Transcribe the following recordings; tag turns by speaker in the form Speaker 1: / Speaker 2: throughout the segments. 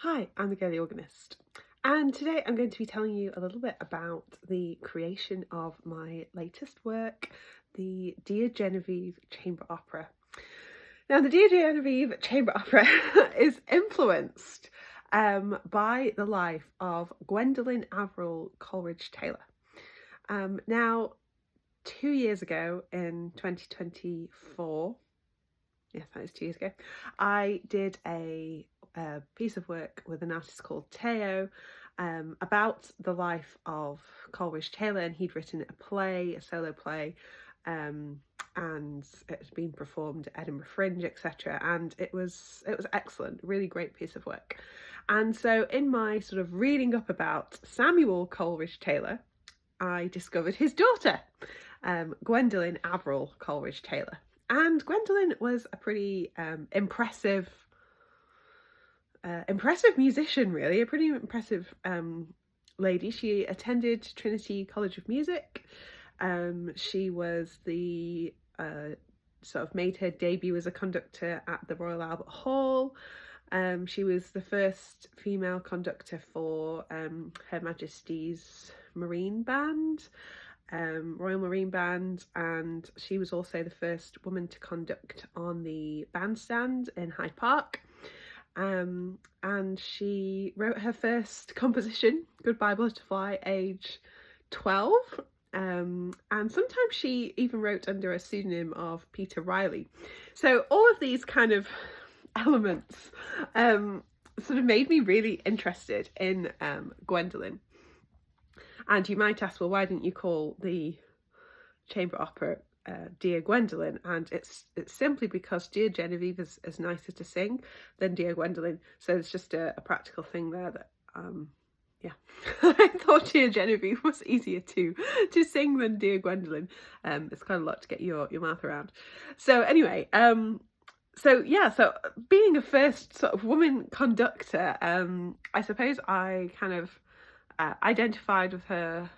Speaker 1: Hi, I'm the girly organist, and today I'm going to be telling you a little bit about the creation of my latest work, the Dear Genevieve Chamber Opera. Now, the Dear Genevieve Chamber Opera is influenced by the life of Gwendolyn Avril Coleridge Taylor. Now, 2 years ago in 2024, yes, that is 2 years ago, I did a piece of work with an artist called Teo about the life of Coleridge Taylor, and he'd written a play, a solo play, and it had been performed at Edinburgh Fringe, etc. And it was excellent, really great piece of work. And so, in my sort of reading up about Samuel Coleridge Taylor, I discovered his daughter, Gwendolyn Avril Coleridge Taylor. And Gwendolyn was a pretty impressive musician, really, a pretty impressive lady. She attended Trinity College of Music. She was the sort of made her debut as a conductor at the Royal Albert Hall. She was the first female conductor for Her Majesty's Marine Band, Royal Marine Band, and she was also the first woman to conduct on the bandstand in Hyde Park. And she wrote her first composition, Goodbye Butterfly, age 12. And sometimes she even wrote under a pseudonym of Peter Riley. So all of these kind of elements sort of made me really interested in Gwendolyn. And you might ask, well, why didn't you call the chamber opera Dear Gwendolyn? And it's simply because Dear Genevieve is nicer to sing than Dear Gwendolyn. So it's just a practical thing there that, yeah, I thought Dear Genevieve was easier to sing than Dear Gwendolyn. It's quite a lot to get your mouth around. So anyway, so being a first sort of woman conductor, I suppose I kind of identified with her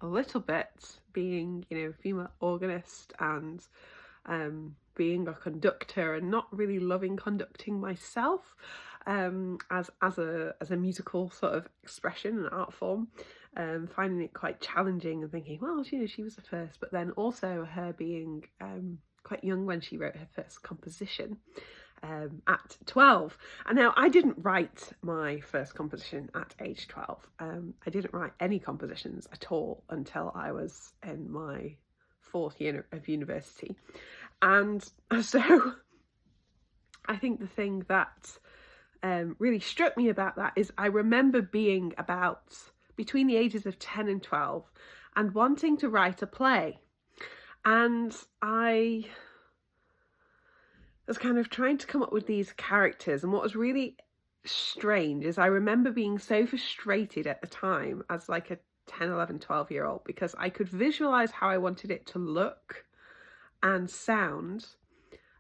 Speaker 1: a little bit, being, female organist and being a conductor and not really loving conducting myself as a musical sort of expression and art form, finding it quite challenging and thinking, well, she was the first, but then also her being quite young when she wrote her first composition at 12. And now I didn't write my first composition at age 12. I didn't write any compositions at all until I was in my fourth year of university. And so I think the thing that really struck me about that is I remember being about between the ages of 10 and 12 and wanting to write a play. And I was kind of trying to come up with these characters, and what was really strange is I remember being so frustrated at the time as like a 10, 11, 12-year-old because I could visualize how I wanted it to look and sound,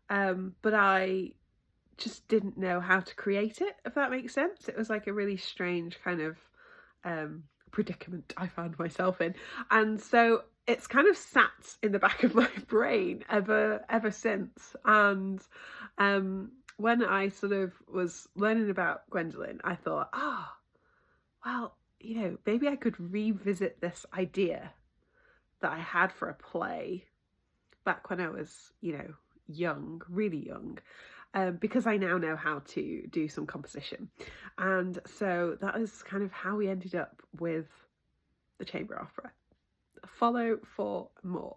Speaker 1: but I just didn't know how to create it, if that makes sense. It was like a really strange kind of predicament I found myself in, and so it's kind of sat in the back of my brain ever since. And when I sort of was learning about Gwendolyn, I thought, well, maybe I could revisit this idea that I had for a play back when I was, young, really young, because I now know how to do some composition. And so that is kind of how we ended up with the chamber opera. Follow for more.